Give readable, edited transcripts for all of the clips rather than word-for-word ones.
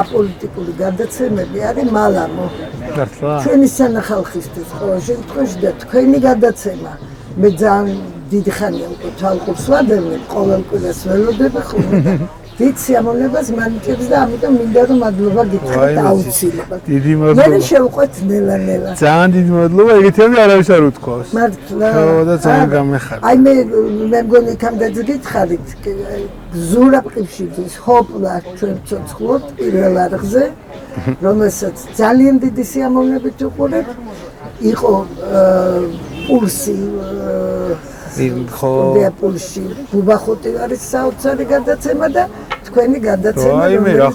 აპოლიტიკური გადაცემები არის მალამო. ჩვენი სანახალხისთვის ყოველ შემთხვევაში და თქვენი გადაცემა მე ძალიან დიდი ხანია უკვე თვალყურს ვადევნებ, ყოველ კვირას ველოდები ხოლმე და დიდ სიამოვნებას მანიჭებს და ამიტომ მინდა რომ მადლობა გითხრათ აუცილებლად. დიდი მადლობა. მე შევყვეთ ნელა-ნელა. ძალიან დიდი მადლობა, ეგეთები არავის არ უთქვას. მართლა. და ძალიან გამეხარდა. აი მე მგონი იქამდე გითხარით, ზურაბყიფშიძის ჰოპლა ჩვენ ცოცხლობ პირველ არხზე, რომელსაც ძალიან დიდი სიამოვნებით უყურებ. იყო პულსი ხო პულსი ბუბახოტი არის საოცარი გადაცემა და თქვენი გადაცემა აი მე რა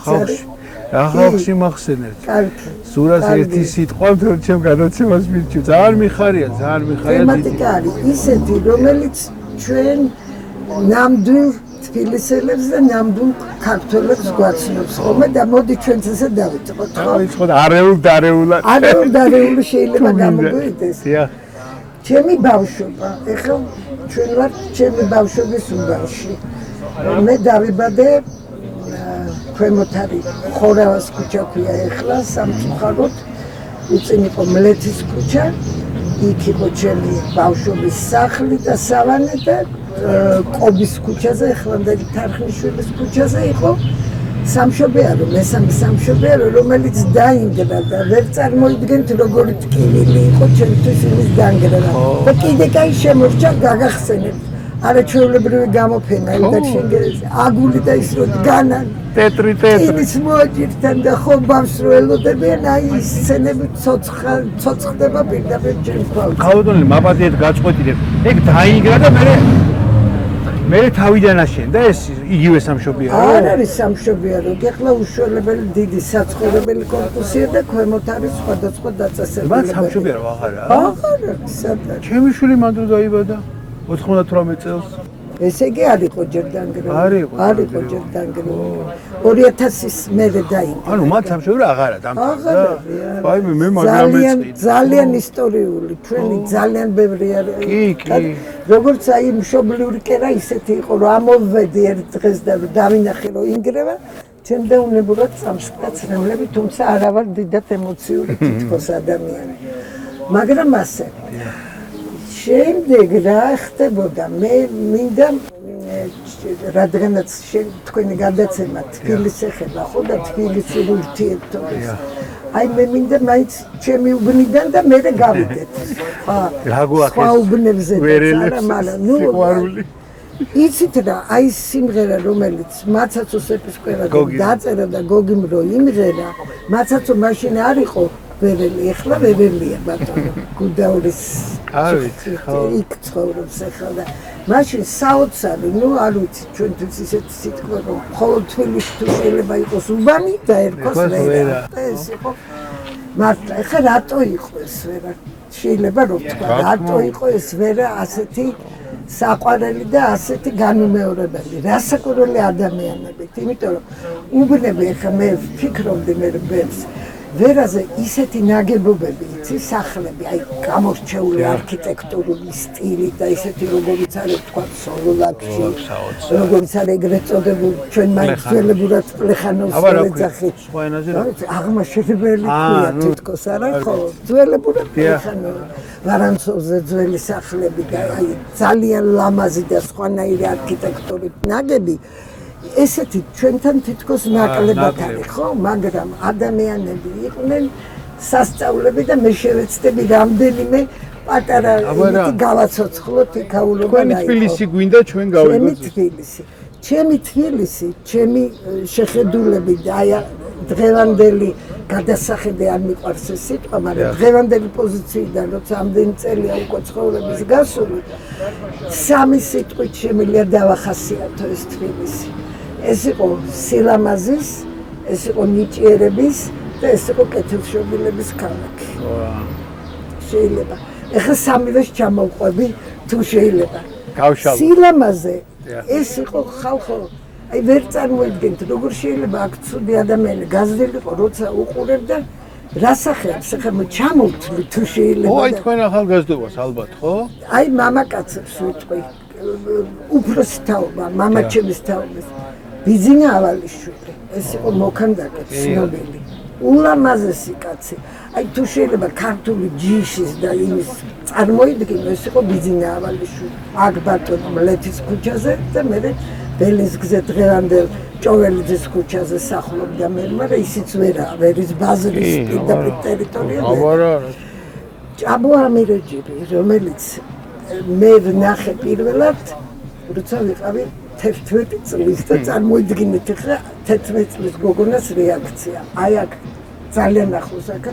ხალხში მახსენეთ ზურას ერთი სიტყვა თორე ჩემ გადაცემას მირჩევ ძალიან მიხარია თემატიკა არის ისეთი რომელიც ჩვენ ნამდვილ თბილისელებს და ნამდვილ ქართველებს გვაცნობს ხოლმე და მოდი ჩვენც ესე დავიწყოთ ხო დავიწყოთ არეულ შეიძლება გამოგვიდეს ჩემი ბავშვობა ეხლა ჩვენ ვართ ჩემი ბავშვობის უბანში მე დავიბადე ქვემოთ არის ხორავას ქუჩა ქვია ეხლა სამწუხაროდ უწინ იყო მლეთის ქუჩა იქ იყო ჩემი ბავშვობის სახლი და სავანე და კობის ქუჩაზე ახლანდელი თარხნიშვილის ქუჩაზე იყო სამშობიარო მესამე სამშობიარო რომელიც დაინგრა და ვერ წარმოიდგენთ როგორი ტკივილი იყო ჩემთვის იმის დანგრევა და კიდე კაი შემორჩა გაგახსენებთ არაჩვეულებრივი გამოფენა და შეგეძ აგული და ის რო დგანან ტეტრი ის მოაჭირთან და ხო ბავშვს რო ელოდებიან აი ის სცენები ცოცხლდება პირდაპირ ჩემს თვალს ხალხონი მაპატიეთ გაწყვეტილებ ეგ დაინგრა და მე თავიდან აშენდა ეს იგივე სამშობიარო არ არის სამშობიარო ეხლა უშუალებელი დიდი საცხოვრებელი კორპუსია და ქვემოთ არის სხვადასხვა დაწესებულება მაგრამ სამშობიარო აღარა სადა ჩემი შვილი მანდ რო დაიბადა 98 წელს ესე იგი არ იყო ჯერ დანგრეული არ იყო ჯერ დანგრეული 2000-ის მერე დაინგრა ანუ მათ სამშობიარო აღარა დამთავრდა აი მე მაგრამ ძალიან ისტორიული ჩვენი ძალიან ბევრი არის როგორც აი მშობლიური კერა ისეთი იყო რომ ამოვედი ერთ დღეს და დავინახე რომ ინგრევა ჩემ დაუნებურად სამსკაცრემლები თუმცა არა ვარ დიდად ემოციური თითქოს ადამიანი მაგრამ ასე შემდეგ რა ხდებოდა მე მინდა რადგანაც თქვენი გადაცემა თბილისს ეხება ხო და თბილისის ურთიერთობას აი მე მინდა მაინც ჩემი უბნიდან და მე გავიდეთ სხვა უბნებზე არა მაგრამ ნუ იცით რა აი სიმღერა რომელიც მაცაცოს ეპისკოპოსი დაწერა და გოგიმ რო იმღერა მაცაცო მაშინ არ იყო ვერელი ეხლა ვერელია ბატონო გუდაურის არ ვიცი ხო იქ ცხოვრობს ეხლა და მაშინ საოცარი ნუ არ ვიცი ჩვენთვის ისეთი სიტყვა რომ მხოლოდ თბილისში თუ შეიძლება იყოს უბანი და ერქოს ვერა ეს იყო მართლა ეხლა რატო იყო ეს ვერა შეიძლება რომ თქვა რატო იყო ეს ვერა ასეთი საყვარელი და ასეთი განუმეორებელი რასაკვირველი ადამიანებით იმიტომ რომ უბნები ეხლა მე ვფიქრობდი მე ბებს ვერაზე ისეთი ნაგებობები იცი სახლები აი გამორჩეული არქიტექტურული სტილი და ისეთი როგორიც არის თქვა სოლოლაკში როგორიც არის ეგრეთ წოდებულ ჩვენ მაინც ძველებურად პლეხანოვსკი ეძახით სხვა ენაზე აღმაშენებელი ქვია თითქოს არა ხო ძველებურად პლეხანოვი ვარანცოვზე ძველი სახლები და აი ძალიან ლამაზი და სხვანაირი არქიტექტურით ნაგები ესეთი ჩვენთან თითქოს ნაკლებად არის ხო მაგრამ ადამიანები იყვნენ სასწაულები და მე შევეცდები რამდენიმე პატარა იტი გავაცოცხლოთ იქაულობა თქვენი თბილისი გვინდა ჩვენ გავიგოთ ჩემი თბილისი ჩემი შეხედულები და აი დღევანდელი გადასახედი არ მიყვარს ეს სიტყვა მაგრამ დღევანდელი პოზიციიდან როცა ამდენი წელია უკვე ცხოვრების გასული სამი სიტყვით შემიძლია დავახასიათო ეს თბილისი ეს იყო სილამაზის, ეს იყო ნიჭიერების და ეს იყო კეთილშობილების ქალაქი. შეიძლება. ეხლა სამივეს ჩამოვყვები თუ შეიძლება. გავშალო. სილამაზე ეს იყო ხალხო. აი ვერ წარმოიდგენთ როგორ შეიძლება აქ ცუდი ადამიანი გაზრდილიყო როცა უყურებდა რასახელს ახლა ჩამოვთვლი თუ შეიძლება. ო აი თქვენ ახალგაზრდობას ალბათ ხო? აი მამაკაცებს ვიტყვი. უფროსი თაობა, მამაჩემის თაობას. ბიძინა ავალიშვილი, ეს იყო მოქანდაკე ცნობილი. ულამაზესი კაცი. აი თუ შეიძლება ქართული ჯიშის და იმის წარმოიდგინო, ეს იყო ბიძინა ავალიშვილი. აქ ბატონო მლეთის ქუჩაზე და მე ბელინსკზე დღევანდელ ჭოველიძის ქუჩაზე სახლობდა მე, მაგრამ ისიც ვერ ის ბაზრის პირდაპირ ტერიტორია. ჭაბო ამირეჯიბი, რომელიც მე ვნახე პირველად, როცა ვიყავი 11 წლის და წარმოიდგინეთ ახლა 11 წლის გოგონას რეაქცია. აი აქ ძალიან ახლოს აქ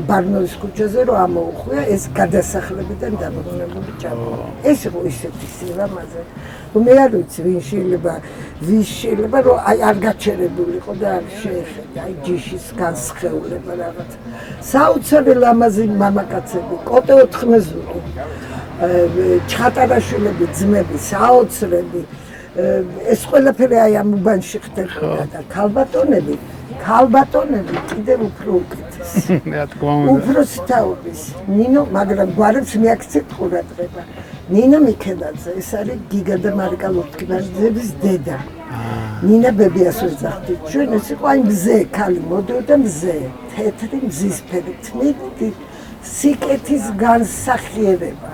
ბარნოვის ქუჩაზე რომ ამოუხვია ეს გადასახლებიდან დაბრუნებული ჭაბო. ეს იყო ისეთი სილამაზე. მე არ ვიცი ვის შეიძლება რომ აი არ გაჩერებულიყო და არ შეეხედა აი ჯიშის განსხეულება რაღაც. საოცარი ლამაზი მამაკაცები, კოტე ოთხმეზური, ჩხატარაშვილები, ძმები, საოცრები, ეს ყველაფერი აი ამ უბანში ხდებოდა და ქალბატონები კიდევ უფრო უკეთესი. რა თქმა უნდა. უფროსი თაობის ნინო, მაგრამ გვარებს მიაქცეთ ყურადღება. ნინა მიქელაძე, ეს არის გიგა და მარიკა ლურთქიბაძეების დედა. ნინა ბებიას ვეძახდით. ჩვენ ეს იყო აი მზე, ქალი მოდიოდა მზე, თეთრი მზისფერი, თმითი სიკეთის განსახიერება.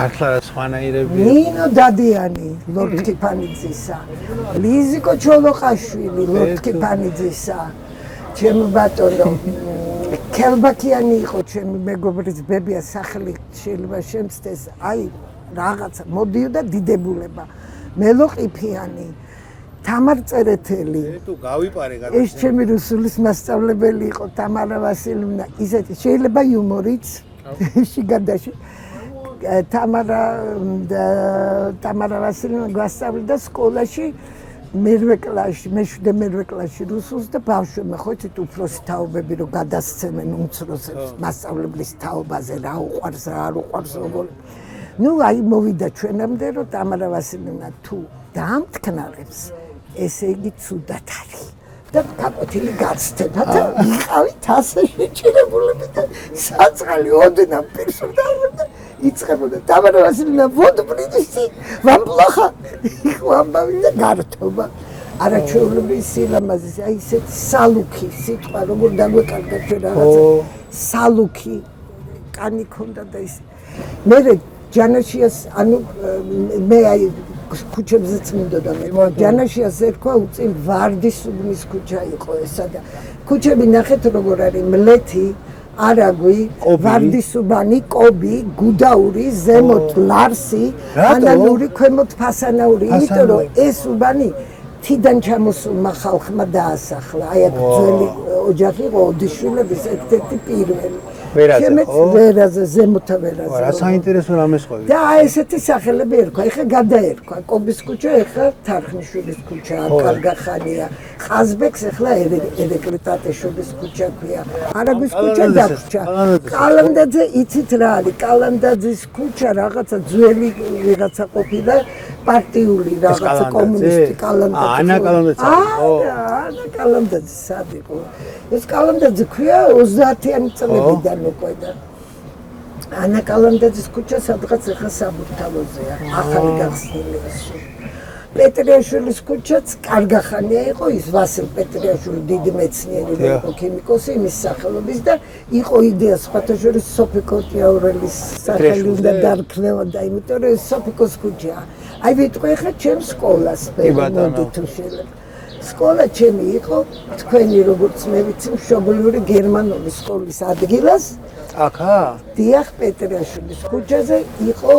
ახლა რა სხვანაირები. ნინო დადიანი, ლურთქიფანიძისა. ლიზიკო ჩოლოყაშვილი, ლურთქიფანიძისა. ჩემო ბატონო ქელბაკიანი იყო ჩემი მეგობრის ბებია სახლი შეიძლება შემცდეს აი რაღაცა მოდიოდა დიდებულება მელოყიფიანი თამარ წერეთელი თუ გავიპარე გადაგა ეს ჩემი რუსულის მასწავლებელი იყო თამარა ვასილევნა ისეთი შეიძლება იუმორიც შიგადაში თამარა ვასილევნა გვასწავლიდა სკოლაში მერვე კლასში რუსულს და ბავშვებმა ხო იცით უფროსი თაობები რომ გადასცემენ უმცროსებს მასწავლებლის თაობაზე რა უყვარს რა არ უყვარს როგორ ნუ აი მოვიდა ჩვენამდე რომ თამარა ვასილევნა თუ დაამტკნარებს ესე იგი ცუდად არის და კაპოტილი გაცდება და იყავით ასე შეჭირებულები და საწყალი ოდნავ პირსურდავდა იწყებოდა თამარა ვასილევნა ვოდბრიდისი ვამბლახა იყო ამბავი და გართობა არაჩვეულებრივი სილამაზის აი ესეთი სალუქი სიტყვა როგორ დაგვეკარგა ჩვენ რაღაცა სალუქი კანი ქონდა და ის მე ჯანაშიას ანუ მე აი ქუჩებზეც მინდოდა მე ჯანაშიას ერქვა უწინ ვარდისუბნის ქუჩა იყო ესა და ქუჩები ნახეთ როგორ არის მლეთი არაგვი, ვარდისუბანი, კობი, გუდაური, ზემოთ ლარსი, ანალური, ქვემოთ ფასანაური, იმიტომ რომ ეს უბანი თიდან ჩამოსულმა ხალხმა დაასახლა. აი აქ ძველი ოჯახი იყო ოდიშვილების ერთ-ერთი პირველი. ვერაზე, ზემოთა ვერაზე. რა საინტერესო რამეს ყვევი. და ესეთი სახელები ერქვა, ეხლა გადაერქვა. კობის ქუჩა, ეხლა თარხნიშვილის ქუჩა, კარგახანია. ყაზბეგს ეხლა ერეკლე ტატეშობის ქუჩა ქვია. არაგვის ქუჩა დაგვრჩა. კალანდაძე იცით რა არის? კალანდაძის ქუჩა რაღაცა ძველი ვიღაცა ყოფილა პარტიული რაღაცა კომუნისტი კალანდაძე. ანა კალანდაძე. ანა კალანდაძე სად იყო? ეს კალანდაძე ქვია 30-იანი წლებიდან უკვე და ანა კალანდაძის ქუჩა სადღაც ახლა საბურთალოზეა, ახალი გახსნილია. პეტრიაშვილის ქუჩაც კარგახანია იყო ის ვასილ პეტრიაშვილი დიდი მეცნიერი იყო ქიმიკოსი იმის სახელობის და იყო იდეა სხვათა შორის სოფიკოტიაურელის სახელი უნდა დარქმევოდა იმიტომ რომ ეს სოფიკოს ქუჩაა აი ვიტყვი ხა ჩემ სკოლას მოდი თუ შეიძლება სკოლა ჩემი იყო თქვენი როგორც მე ვიცი მშობლიური გერმანული სკოლის ადგილას აქა დიახ პეტრიაშვილის ქუჩაზე იყო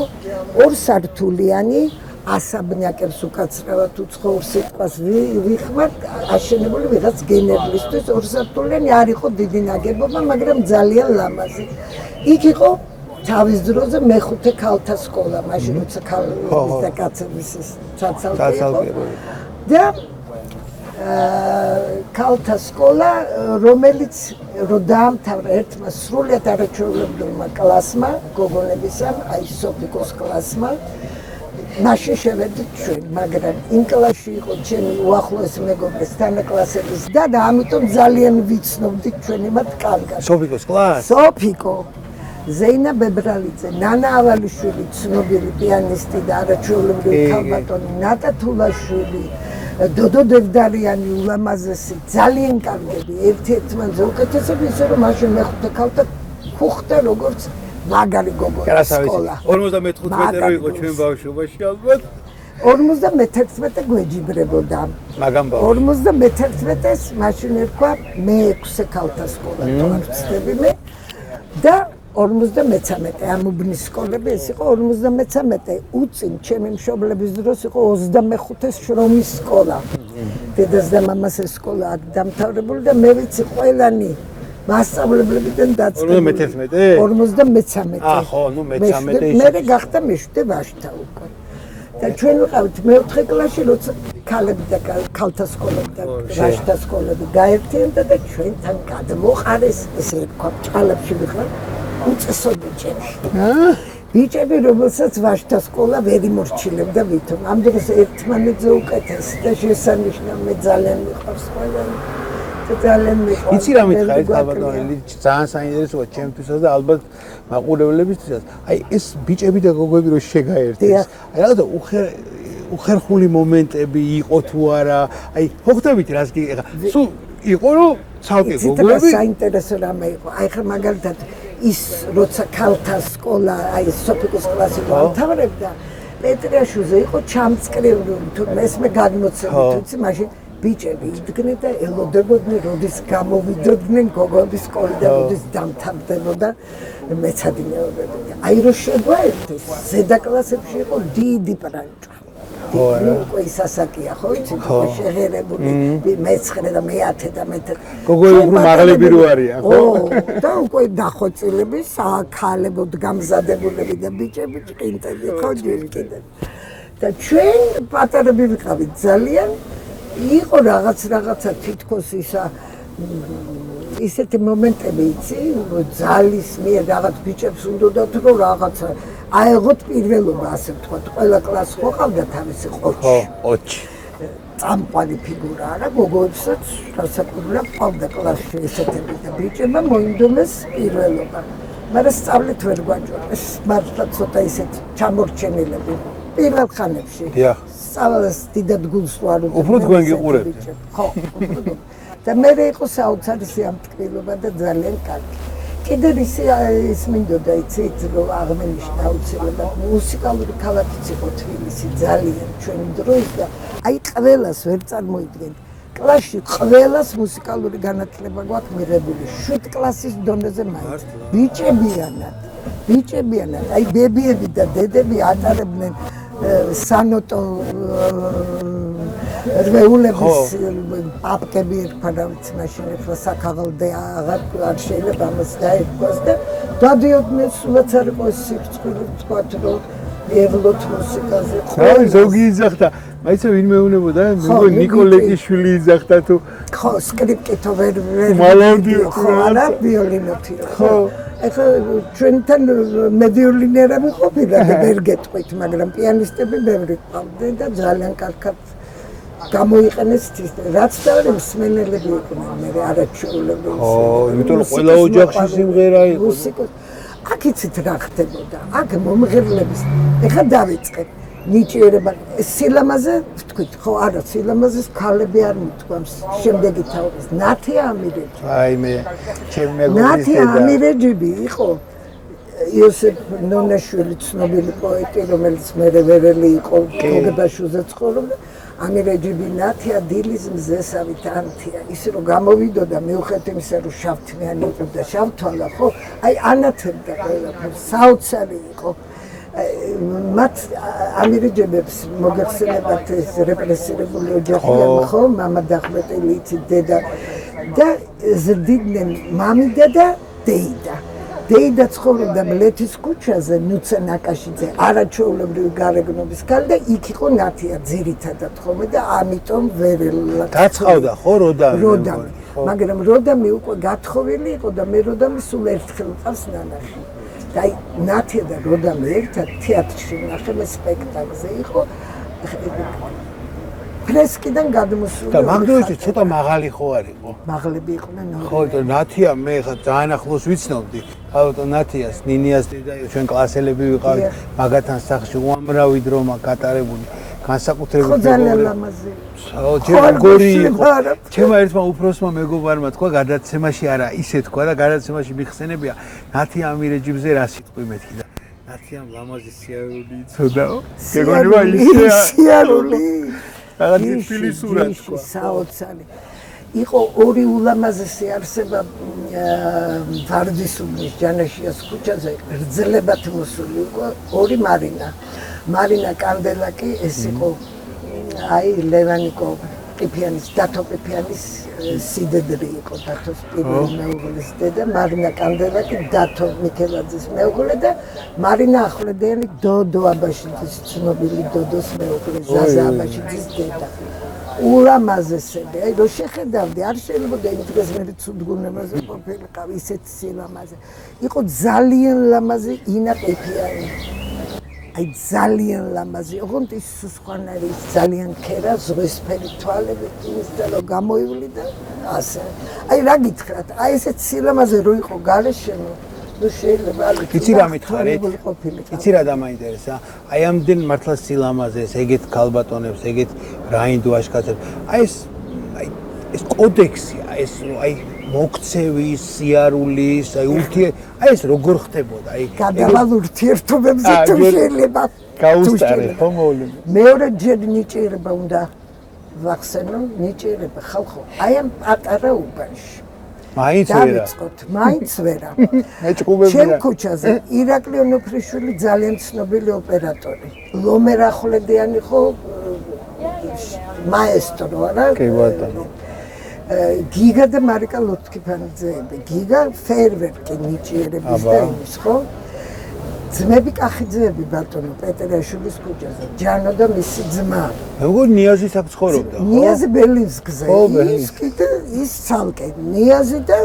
ორსართულიანი ასაბნიაკებს უკაცრავად უცხოურ სიტყვას ვიხმართ აშენებული ვიღაც გენერლისთვის ორსართულიანი არ იყო დიდი ნაგებობა მაგრამ ძალიან ლამაზი იქ იყო თავის დროზე მეხუთე ქალთა სკოლა მაშინ როცა ქალების და კაცების ცალკე და ქალთა სკოლა რომელიც რო დაამთავრა ერთმა სრულიად არაჩვეულებრივმა კლასმა გოგონებისამ აი სოფიკოს კლასმა მაშინ შევედით ჩვენ, მაგრამ იმ კლასში იყო ჩემი უახლოესი მეგობრის თანაკლასელის და ამიტომ ძალიან ვიცნობდით ჩვენი მათ კარგად. სოფიკოს კლასი? სოფიკო. ზეინა ბებრალიძე, ნანა ავალიშვილი, ცნობილი პიანისტი და არაჩვეულებრივი ქალბატონი, ნატა თულაშვილი, დოდო დევდარიანი ულამაზესი ძალიან კარგები ერთ-ერთმანზე უკეთესები ისე რომ მაშინ მეხუთე ქალთა ხუხტა როგორც მაგარი გოგონა სკოლა 55 რო იყო ჩვენ ბავშვობაში ალბათ 51 გვეჯიბრებოდა მაგამ ბავშვი 51-ს მაშინ ერქვა მე-6 ქალთა სკოლა თორცდები მე და 53 ამუბნის სკოლები ეს იყო 53 უწინ ჩემი მშობლების დროს იყო 25 შრომის სკოლა დედას და მამას ეს სკოლა აქ დამთავრებული და მე ვიცი ყველანი მასწავლებლებიდან დაწყებული 53 ხო ნუ მე-13 მე გახდა მე-7 ვაშთა უკვე და ჩვენ ვიყავით მე-4 კლასში როცა ქალები და ქალთა სკოლები და ვაშთა სკოლები გაერთიანდა და ჩვენთან გადმოყარეს ესე ვქვა ჭალებში ვიყავ უწესო ბიჭები. ბიჭები, რომელსაც ვაშთა სკოლა ვერ იმორჩილებდა ვითომ. ამ დროს ერთმანეთზე უკეთეს და შესანიშნავ მე ძალიან მიყვარს ყველანი. ძალიან მიყვარს. იცი რა მითხარით ალბათონელი, ძალიან საინტერესოა ჩემთვისაც და ალბათ მაყურებლებისთვისაც. აი ეს ბიჭები და გოგოები რო შეგაერთეს. აი რაღაცა უხერხული მომენტები იყო თუ არა? აი ხო ხვდებით რას კი ეხა სულ იყო რომ ცალკე გოგოები საინტერესო რამე იყო. აი ხა მაგალითად ის როცა ქალთა სკოლა აი სოფიკოს კლასი დამთავრებდა პეტრიაშვილზე იყო ჩამწკრივი თუმცა მე გადმოცემით ვიცი მაშინ ბიჭები იდგნენ და ელოდებოდნენ როდის გამოვიდოდნენ გოგოების სკოლიდან როდის დამთავრდებოდა მეცადინეობები აი რო შეგვაერთეს ზედა კლასებში იყო დიდი პრანჭა უკვე ისასაკია ხო იცი შეღერებული მე-9 და მე-10 და მე-11 გოგოები უფრო მაღლები რო არიან ხო და უკვე დახოცილები საქალებოდ გამზადებულები და ბიჭები ჭყინტები ხო ჯერ კიდევ და ჩვენ პატარები ვიყავით ძალიან იყო რაღაცა თითქოს ისა ისეთი მომენტები იცი ძალის მიერ რაღაც ბიჭებს უნდათ რომ რაღაცა აეღოთ პირველობა ასე ვთქვათ ყველა კლასს ხო ყავდა თავისი ყოჩი წამყვანი ფიგურა არა გოგოებსაც რასაკვირველია ყავდა კლასში ესეთები და ბიჭებმა მოინდომეს პირველობა მაგრამ სწავლით ვერ გვაჭირეს მართლა ცოტა ისეთ ჩამორჩენილები პირველ ხანებში სწავლას დიდად გულს ვარ უფრო თქვენ გიყურებთ ხო და მე იყო საოცარი სიამტკბილობა და ძალიან კარგი კიდევ ის მინდოდა იცით რომ აღმენიშნა აუცილებლად მუსიკალური ქალაქიც იყო თბილისი ძალიან ჩვენი დროს და აი ყველას ვერ წარმოიდგენ კლასში ყველას მუსიკალური განათლება გვაქვს მიღებული 7 კლასის დონეზე მაინც ბიჭებიანად აი ბებიები და დედები ატარებდნენ სანოტო რვეულების პაპკები ერქვა რა ვიცი მაშინ ახლა საქაღალდე აღარ შეიძლება ამას დაერქვას და დადიოდნენ სულაც არ იყო სიწყილი ვთქვათ რომ ევლოთ მუსიკაზე ხო ზოგი იძახდა მაიცა ვინ მეუნებოდა მეგონი ნიკოლეკიშვილი იძახდა თუ ხო სკრიპტო ვერ მალავდი არა ვიოლინოთი ხო ეხლა ჩვენთან მე ვიოლინერა ვიყოფილა და ვერ გეტყვით მაგრამ პიანისტები ბევრი ყავდნენ და ძალიან კარგად გამოიყენეს რაც და მსმენელები იყვნენ მე არაჩვეულებრივი ხო იმიტომ რომ ყველა ოჯახში სიმღერა იყო აქ იცით რა ხდებოდა აქ მომღერლების ეხლა დავიწყეთ ნიჭიერება სილამაზე ვთქვით ხო არა სილამაზეს ქალები არ მithქვამს შემდეგი თაობის ნათია ამირეჯი აი მე ჩემი მეგობრის ნათია ამირეჯიბი იყო იოსებ ნონაშვილი ცნობილი პოეტი რომელიც მერე ვერელი იყო გოგებაშვილზე ცხოვრობდა ამირეჯიბი ნათია დილის მზესავით ანთია ისე რომ გამოვიდოდა მიუხედავად იმისა რომ შავთმიანი იყო და შავთვალა ხო აი ანათებდა ყველაფერს საოცარი იყო მათ ამირეჯიბებს მოგეხსენებათ ეს რეპრესირებული ოჯახია ხო მამა დახმეტილი იცით დედა და ზრდიდნენ მამიდა და დეიდა დეიდა ცხოვრობდა მლეთის ქუჩაზე ნუცე ნაკაშიძე არაჩვეულებრივი გარეგნობის ქალი და იქ იყო ნათია ძირითადად ხოლმე და ამიტომ ვერ გაცხავდა ხო როდამი მაგრამ როდამი უკვე გათხოვილი იყო და მე როდამი სულ ერთხელ ყავს ნანაში და აი ნათია და როდამი ერთად თეატრში ნახე სპექტაკლზე იყო ფრესკიდან გადმოსული და მაგდროისთვის ცოტა მაღალი ხო არ იყო მაღლები იყვნენ ხო და ნათია მე ხა ძალიან ახლოს ვიცნობდი ალბათ ნათიას ნინიას და ჩვენ კლასელები ვიყავით მაგათან სახლში უამრავი დრომა გატარებული განსაკუთრებით ხო ძალიან ლამაზი. გორი იყო. ჩემმა ერთმა უფროსმა მეგობარმა თქვა გადაცემაში არა, ისე თქვა და გადაცემაში მიხსენებია ნათი ამირეჯიბზე რა სიტყვი მეთქი და ნათიამ ლამაზი სიარული იცოდაო. გეგონება ისე სიარული. რაღაც ფილისურად თქვა. საოცარი. იყო ორი ულამაზესი არსება ვარდისუბნის ჯანაშიას ქუჩაზე რძლებად მოსული იყო ორი მარინა კანდელაკი ეს იყო აი ლევანიკო ყიფიანის დათო ყიფიანის სიდედრი იყო დათოს პირველი მეუღლის დედა მარინა კანდელაკი დათო მიქელაძის მეუღლე და მარინა ახვლედიანი დოდო აბაშიძის ცნობილი დოდოს მეუღლე ზაზა აბაშიძის დედა ულამაზესები, აი რო შეხედავდი, არ შეიძლება იმ დღეს მე ცუდგუნებაზე ყოფილიყავ ისეთ სილამაზე. იყო ძალიან ლამაზი ინა ყიფიანი. აი ძალიან ლამაზი, ოღონდ ის სხვანაირი ძალიან ქერა, ზღვისფერი თვალები, ის და რო გამოივლიდა, ასე. აი რა გითხრათ, აი ესეთ სილამაზე რო იყო გარეშემო ну შეიძლება იცი რა მითხარით? იცი რა დამაინტერესა? აი ამდენ მართლა სილამაზეს, ეგეთ ქალბატონებს, ეგეთ რაინდუაშ კაცებს. აი ეს კოდექსია, ეს აი მოქცევის, სიარულის, აი აი ეს როგორ ხდებოდა? აი გადავალ ურთიერთობებზე თუ შეიძლება გაუსტარე, ხო მოვლენ. მეორე ჯერ ნიჭიერება უნდა ვახსენო, ნიჭიერება ხალხო, აი ამ პატარა უბანში მაინც ვერა. მეჭკუბებია. ჩემ ქუჩაზე ირაკლი ონოფრიშვილი ძალიან ცნობილი ოპერატორი. ლომერ ახვლედიანი ხო მაესტრო არა? კი ბატონო. გიგა და მარიკა ლოთქიფანიძეები. გიგა ფერვერკი ნიჭიერების და იმის ხო? ძმები კახიძეები ბატონო პეტრაშვილის ქუჩაზე. ჯანო და მისი ძმა. როგორ ნიაზის აქ ცხოვრობდა? ნიაზი ბელინსკზე. ის კიდე ის ცალკე. ნიაზი და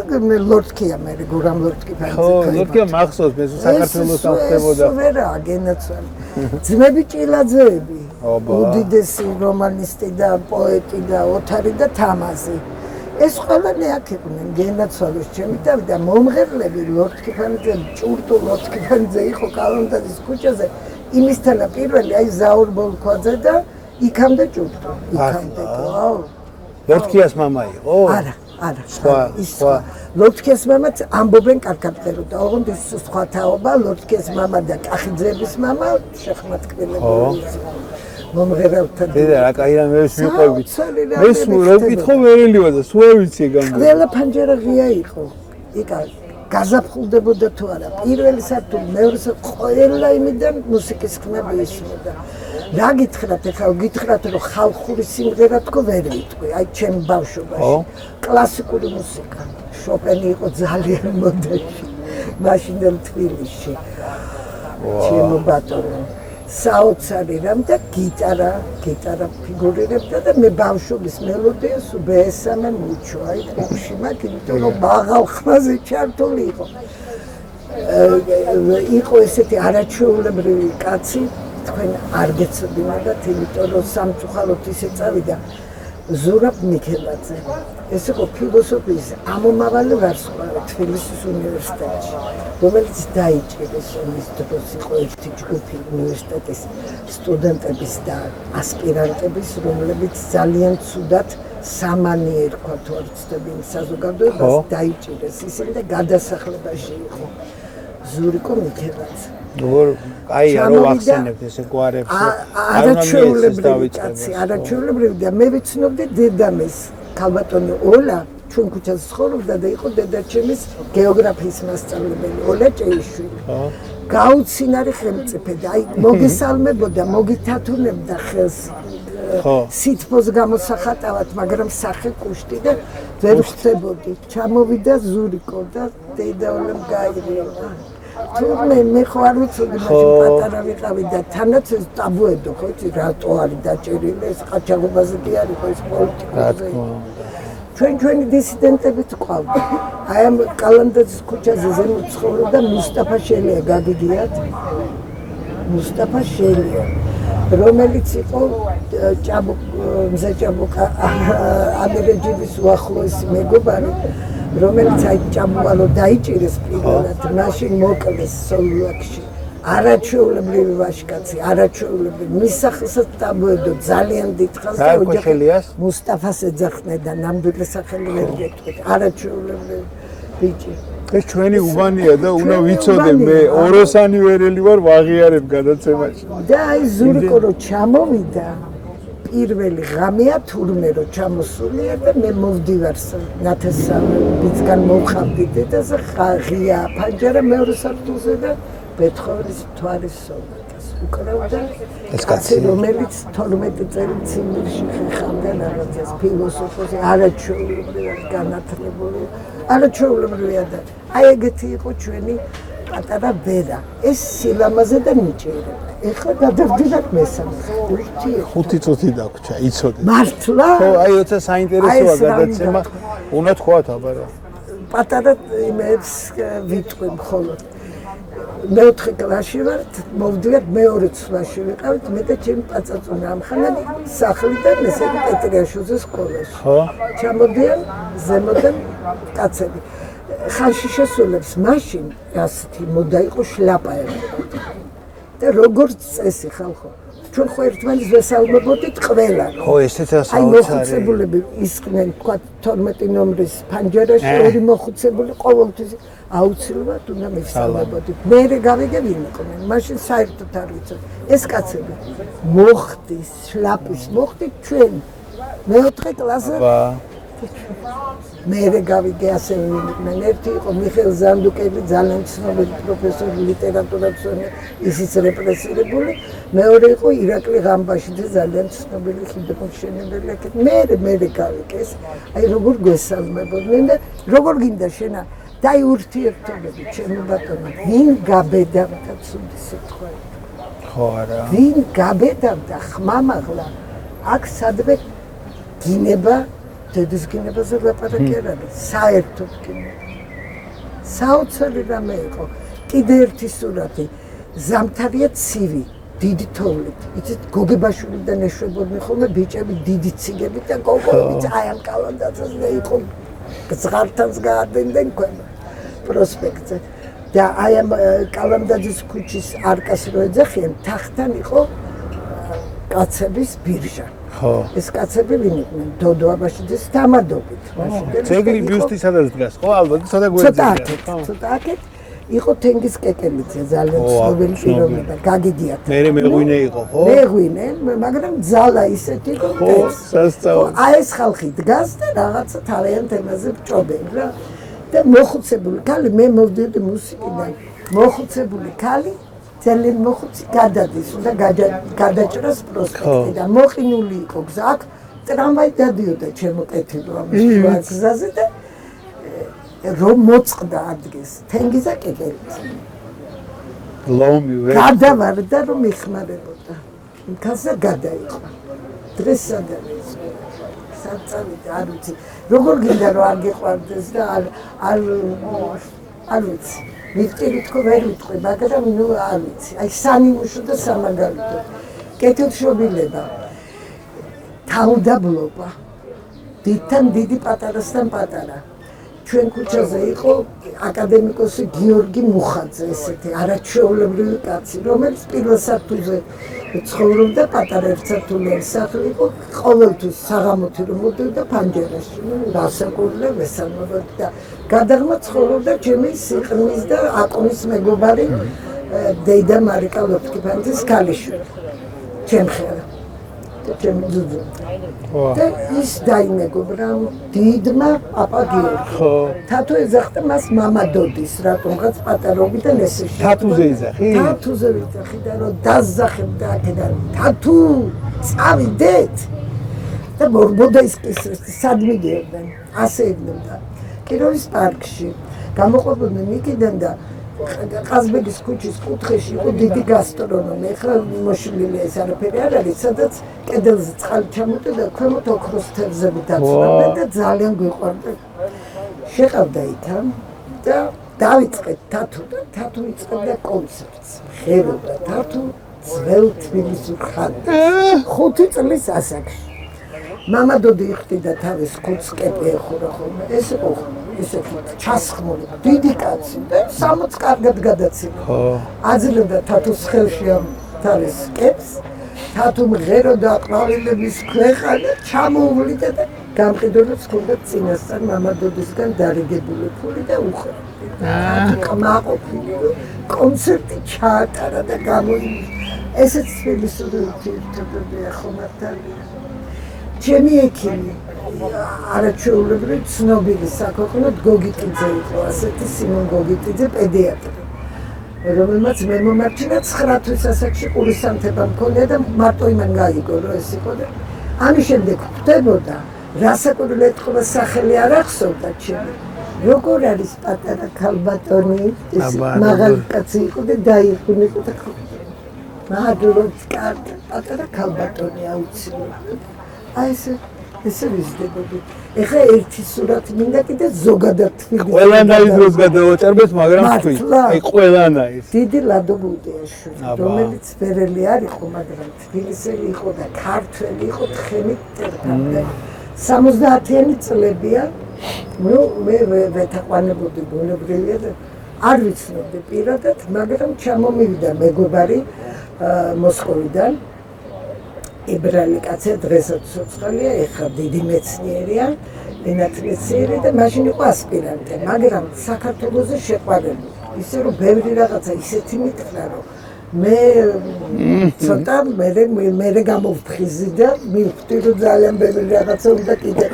ლორდკია მე გურამ ლორდკიფანიძე. ხო, ლორდკია მახსოვს, მე საქართველოს ახდებოდა. ვერა, გენაცვალ. ძმები ჭილაძეები. უდიდესი რომანისტი და პოეტი და ოთარი და თამაზი. ეს ყველანი აქ იყვნენ გენაცვალოს ჩემი და მომღერლები ლორდკიფანიძე, ჭურტუ ლორდკიფანიძე იყო კალანდაძის ქუჩაზე. იმისთანა პირველი აი ზაურ ბოლქვაძე და იქამდე ჭურტუ. იქამდე. ლორდკიას მამა იყო? არა. სხვა. ლორდკიას მამაც ამბობენ კარგად-კარგად. ოღონდ ის სხვა თაობა, ლორდკიას მამა და კახიძეების მამა შეხმატკბილებული. მომღერალთან. დედა რა კაი რა მე მიყვებით. მე რო ვკითხო ვერელი ვარ და სულ ვიცი გამო. ყველა ფანჯარა ღია იყო. იკა გაზაფხულდებოდა თუ არა. პირველი სართული, მეორე ყველა იმიდან მუსიკის ხმები ისმოდა. რა გითხრათ ეხლა გითხრათ რომ ხალხური სიმღერა თქო ვერ ვიტყვი. აი ჩემ ბავშვობაში. კლასიკური მუსიკა. შოპენი იყო ძალიან მოდაში. მაშინდელ თბილისში. ჩემო ბატონო საოცარი რამ და გიტარა ფიგურირებდა და მე ბავშვობის მელოდიას უბესამე მუჩო აი ხუში მაგ იმიტომ რომ მაღალ ხმაზე ჩართული იყო ესეთი არაჩვეულებრივი კაცი თქვენ არ გეცოდინებათ იმიტომ რომ სამწუხაროდ ისე წავიდა ზურაბ მიქელაძე ეს იყო ფილოსოფიის ამომავალი ვარსკვლავი თბილისის უნივერსიტეტში რომელიც დაიჭირეს ომის დროს იყო ერთი ჯგუფი უნივერსიტეტის სტუდენტების და ასპირანტების რომლებიც ძალიან ცუდად სამანიერ თქვა თუ არ ვცდები იმ საზოგადოებას დაიჭირეს ისინი და გადასახლებაში იყო ზურიკო მიქელაძე აი არ ვახსენებთ ესე გვარებს არაჩვეულებრივი და მე ვიცნობდი დედამეს ქალბატონი ოლა ჩვენ ქუჩაზე ცხოვრობდა და იყო დედაჩემის გეოგრაფიის მასწავლებელი ოლა ჭეიშვილი გაუცინარი ხელმწიფე და აი მოგესალმებოდა მოგითათუნებდა ხელს სითბოს გამოსახატავად მაგრამ სახე კუშტი და ვერ ხდებოდი ჩამოვიდა ზურიკო და დედაოლემ გაიგროვა თურმე მე ხო არ ვიცოდი მაშინ პატარა ვიყავი და თანაც ეს ტაბუედო ხო იცი რატო არის დაჭერილი ეს ყაჩაღობაზე კი არის ხო ეს პოლიტიკაზე ჩვენი დისიდენტები თყავდა აი ამ კალანდაძის ქუჩაზე ზემოთ ცხოვრობდა მუსტაფა შელია გაგიგიათ მუსტაფა შელია რომელიც იყო მზე ჭაბუკა ამირეჯიბის უახლოესი მეგობარი რომელიც აი ჭაბუალო დაიჭირეს პირველად მაშინ მოკლეს სოლუაკში არაჩვეულებრივი ვაჟკაცი, არაჩვეულებრივი. მის სახელსაც დამოედო ძალიან დიდხანს და ოჯახი მუსტაფას ეძახდნენ და ნამდვილი სახელი ვერ გეტყვით. არაჩვეულებრივი ბიჭი. ეს ჩვენი უბანია და უნდა ვიცოდე მე ოროსანი ვერელი ვარ ვაღიარებ გადაცემაში. და აი ზურიკო რო ჩამოვიდა პირველი ღამეა თურმე რო ჩამოსულია და მე მოვდივარ ნათესავებისგან მოვხამდი დედაზე ღია ფანჯარა მეორე სართულზე და ბეთხოვრის მთვარის სონატას უკრავდა ეს კაცი რომელიც 12 წელი ციმბირში ხეხავდა რაღაცას ფილოსოფოსი არაჩვეულებრივი განათლებული არაჩვეულებრივია და აი ეგეთი იყო ჩვენი პატარა ბერა ეს სილამაზე და ნიჭიერება ეხლა გადავდივარ მესამე ხუთი წუთი დაგვრჩა იცოდე მართლა ხო აი როცა საინტერესოა გადაცემა უნდა თქვათ აბარა პატარა იმებს ვიტყვი მხოლოდ მეოთხე კლასში ვარ მოვდივარ მეორე წლაში ვიყავით მე და ჩემი პაწაწუნა ამხანად სახლიდან ესე პეტრიაშვილის სკოლაში ხო ჩამოდიან ზემოდან კაცები ხალხი შესულებს მაშინ ასეთი მოდა იყო შლაპაები და როგორც წესი ხალხო ჩვენ ხო ერთმანეთს ვესალმებოდით ყველა ხო ესეც აი მოხუცებულები ისკნენ თქვა 12 ნომრის ფანჯარაში ორი მოხუცებული ყოველთვის აუცილებლად უნდა მისალმებოდით მე გავიგე ვინ იყვნენ მაშინ საერთოდ არ ვიცოდი ეს კაცები მოხდის შლაპის მოხდით ჩვენ მეოთხე კლასზე მე გავიგე ასე ვინმე ერთი იყო მიხეილ ზანდუკელი ძალიან ცნობილი პროფესორი ლიტერატურაციონი ისიც რეპრესირებული მეორე იყო ირაკლი ღამბაშვილი ძალიან ცნობილი ხიდმოშენებელი მე გავიგე ეს აი როგორ გვესალმებოდნენ და როგორ გინდა შენა და აი ურთიერთობები ჩემი ბატონო ვინ გაბედავდა ცუდი სიტყვა ხო არა ვინ გაბედავდა ხმამაღლა აქ სადმე გინება დედის გინებაზე ლაპარაკი არ არის საერთოდ გინება საოცარი რამე იყო კიდე ერთი სურათი ზამთარია ცივი დიდი თოვლით იცით გოგებაშვილიდან ეშვებოდნენ ხოლმე ბიჭები დიდი ციგებით და გოგოებიც აი ამ კალანდაძეზე იყო ზღართანს გაადებდნენ ქვემო პროსპექტზე და აი ამ კალანდაძის ქუჩის არკას რო ეძახიან თახთან იყო კაცების ბირჟა ხო ეს კაცები ვინ იყვნენ დოდო აბაშიძის დამადობით ძეგლი ბიუსტი სადაც დგას ხო ალბათ ცოტა გვერდზე ცოტა აქეთ იყო თენგიზ კეკელიძე ძალიან ცნობილი პიროვნება გაგიდიათ მეღვინე იყო ხო მეღვინე მაგრამ ძალა ისეთი იყო ხო სასწაული აი ეს ხალხი დგას და რაღაცა თავიანთ თემაზე ბჭობენ რა და მოხუცებული ქალი მე მოვდიოდი მუსიკიდან მოხუცებული ქალი ძალიან მოხუცი გადადის და გადაჭრას პროსპექტი და მოყინული იყო გზა აქ ტრამვაი დადიოდა ჩემო კეთილო ამის გზაზე და რომ მოწყდა ადგეს თენგიზა კეკელიძე ლომი ვერ გადავარდა რომ იხმარებოდა იქასა გადაიყო დღეს სადაა საწავიდა არ ვიცი როგორ გინდა რომ არ გიყვარდეს და არ ვიცი ვიტყვი თქო ვერ ვიტყვი მაგრამ ნუ არ ვიცი აი სანიმუშო და სამაგალითო კეთილშობილება თავდაბლობა დიდთან დიდი პატარასთან პატარა ჩვენ ქუჩაზე იყო აკადემიკოსი გიორგი მუხაძე ესეთი არაჩვეულებრივი კაცი რომელიც პირველ სართულზე ცხოვრობდა პატარა ერთსართულიანი სახლი იყო ყოველთვის საღამოთი რომ მოდიოდა ფანჯარაში დასაკურდა ვესალმებოდი და გადაღმა ცხოვრობდა ჩემი სიყრმის და აკონის მეგობარი დეიდა მარიკა ლოფტკიფანძის ქალიშვილი ჩემხერა და ჩემი ძუძუ და ის დაინეგობრა დიდმა პაპა გიორგი თათო ეძახდა მას მამა დოდის რატომღაც პატარობიდან ესე თათუზე ეძახი თათუზე ვიძახი და რომ დაზახებდა აქედან თათუ წავიდეთ და მორბოდაისკის სად მიდიოდნენ ასე ეგნებდა კიროვის პარკში გამოყვებოდნენ იქიდან და ყაზბეგის ქუჩის კუთხეში იყო დიდი გასტრონომი ეხლა მოშლილი ეს არაფერი არ არის სადაც კედელზე წყალი ჩამოტა და ქვემოთ ოქროს თევზები დაცვავდა და ძალიან გვიყვარდა შეყავდა იქამ და დავიწყეთ თათუ და თათუ იწყებდა კონცერტს ხეროდა თათუ ძველ თბილისურ ხანას 5 წლის ასაკში მამადოდი იხდიდა თავის ხუთს კეპი ეხურა ხოლმე. ეს იყო ესეთი ჩასხმული დიდი კაცი და 60 კარგად გადაცემა. აძლევდა თათოს ხელში ამ თავის კეპს. თათო მღეროდა ყვავილების ქვეყანა ჩამოვლიდა და გამყიდველებს ჰქონდა წინასწარ მამადოდისგან დარიგებული ფული და უხრა. კმაყოფილი კონცერტი ჩაატარა და გამოიმუშა. ესეც თბილისური ურთიერთობებია ხომართან. ჩემი ექიმი არაჩვეულებრივ ცნობილი საქვეყნოდ გოგიტიძე იყო, ასეთი სიმონ გოგიტიძე პედიატრი. რომელმაც მე მომარჩინა 9 თვის ასაკში ყურისანთება მქონია და მარტო იმან გაიგო რომ ეს იყო და ამის შემდეგ ხვდებოდა რასაკვირველი ეთქობა სახელი არ ახსოვდა ჩემი როგორ არის პატარა ქალბატონი ეს მაღალი კაცი იყო და დაიხუნებოდა და მადლობს კარგი პატარა ქალბატონი აუცილებლად აი ესე ვიზრდებოდი ეხლა ერთი სურათი მინდა კიდე ზოგადად ყველანაირ დროს გადავაჭერბეთ მაგრამ თქვი აი ყველანაირ დიდი ლადო გუდეაშვილი რომელიც ფერელი არ იყო მაგრამ თბილისელი იყო და ქართველი იყო თხემით ტერფავდა 70-იანი წლებია ნუ მე ვეთაყვანებოდი ბუნებრივია და არ ვიცნობდი პირადად მაგრამ ჩამომივიდა მეგობარი მოსკოვიდან ებრალი კაცი დღესაც ცოცხალია, ეხლა დიდი მეცნიერია, ენათმეცნიერი და მაშინ იყო ასპირანტი, მაგრამ საქართველოზე შეყვარებული. ისე რომ ბევრი რაღაცა ისეთი მითხრა, რომ მე ცოტა მე გამოვთხიზი და მივხვდი რომ ძალიან ბევრი რაღაცა უნდა კიდე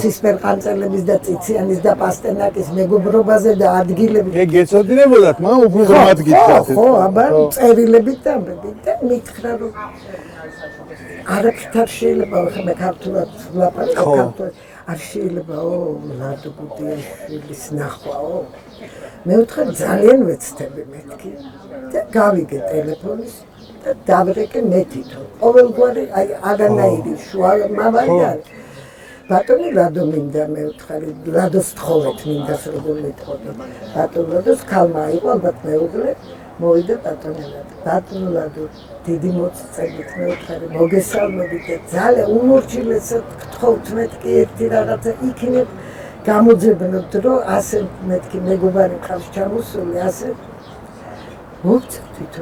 ცისფერყანწელების და ციციანის და პასტერნაკის მეგობრობაზე და ადგილები. ეგ გეცოდინებოდათ, მაგრამ უფრო ღრმად გითხრათ. ხო, აბა წერილებით და მითხრა რომ არაფრით არ შეიძლება ხმე ქართულად ვლაპარაკო არ შეიძლებაო ლადო გუდეაშვილის ნახვაო მე ვთქვა ძალიან ვეცდები მეთქი და გავიგე ტელეფონის და დავრეკე მეთითო ყოველგვარი აი აგანაირი შუა მავალი ბატონი ლადო მინდა მე ვთქვი ლადოს თხოვეთ მინდას როგორ მეტყოდა ბატონი ლადოს ქალმა იყო ალბათ მეუღლე მოვიდა ბატონი ლადო დიდი მოწწებით მე ვთქვი მოგესალმებით და ძალიან უმორჩილესად გთხოვთ მეთქი ერთი რაღაცა იქნებ გამოძებნოთ რომ ასე მეთქი მეგობარი ხალხს ჩამოსული ასე მოგწევთ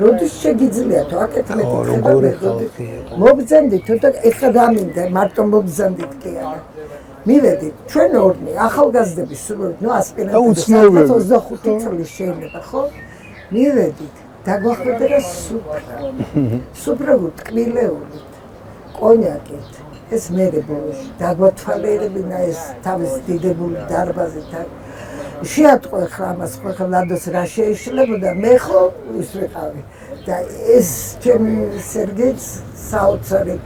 როდის შეგიძლიათ აკეთ მეთქი მოგზანდით და ეხლა გამინდა მარტო მოგზანდით კი არა მივედით ჩვენ ორნი ახალგაზრდები სულ ნუ ასპირანტები 25 წლის შეიძლება ხო მივედით დაგვახვდა რა სუპრა გტკბილეულით კონიაკით ეს მერე ბოლოში დაგვათვალიერებინა ეს თავის დიდებული დარბაზით შეატყო ხა ამას ხო ლადოს რა შეიშლებოდა მე ხო ის ვიყავი და ეს ჩემი სერგეიც საოცარი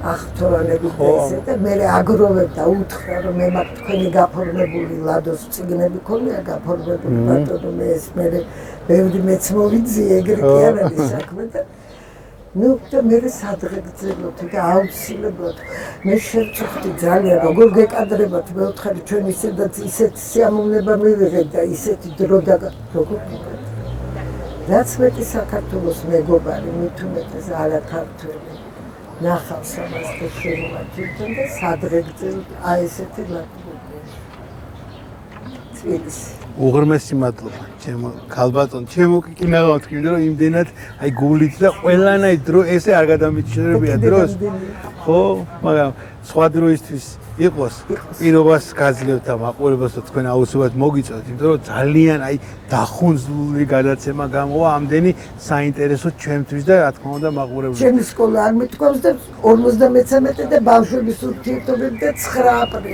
ახთოვანები ესე და მე აგროვებდა უთხრა რომ მე მაგ თქვენი გაფორმებული ლადოს წიგნები ქონია გაფორმებული ბატონო მე ეს მე ბევრი მეც მოვიძიე ეგრე კი არ არის საქმე და ნუ და მე სადღეგრძელოთ და აუცილებლად მე შევწუხდი ძალიან როგორ გეკადრებათ მე ვთხარი ჩვენ ისედაც ისეთ სიამოვნება მივიღეთ და ისეთი დრო და როგორ რაც მეტი საქართველოს მეგობარი მით უმეტეს არა ქართველი ნახავს ამას და შემოვაჭირდა და სადღეგრძელოდ აი ესეთი ლატვიში უღრმესი მადლობა ჩემო ქალბატონ ჩემო კიკინაღა თქვი რომ იმდენად აი გულით და ყველანაირ დრო ესე არ გადამიჩნევია დროს ხო მაგრამ სხვა დროისთვის იყოს პირობას გაძლევთ და მაყურებელს თქვენ აუცილებლად მოგიწევთ იმიტომ რომ ძალიან აი დახუნძლული გადაცემა გამოვა ამდენი საინტერესო ჩვენთვის და რა თქმა უნდა მაყურებელს ჩემი სკოლა არ მithქვავს და 53 და ბავშვების ურთიერთობები და 9 აპრილი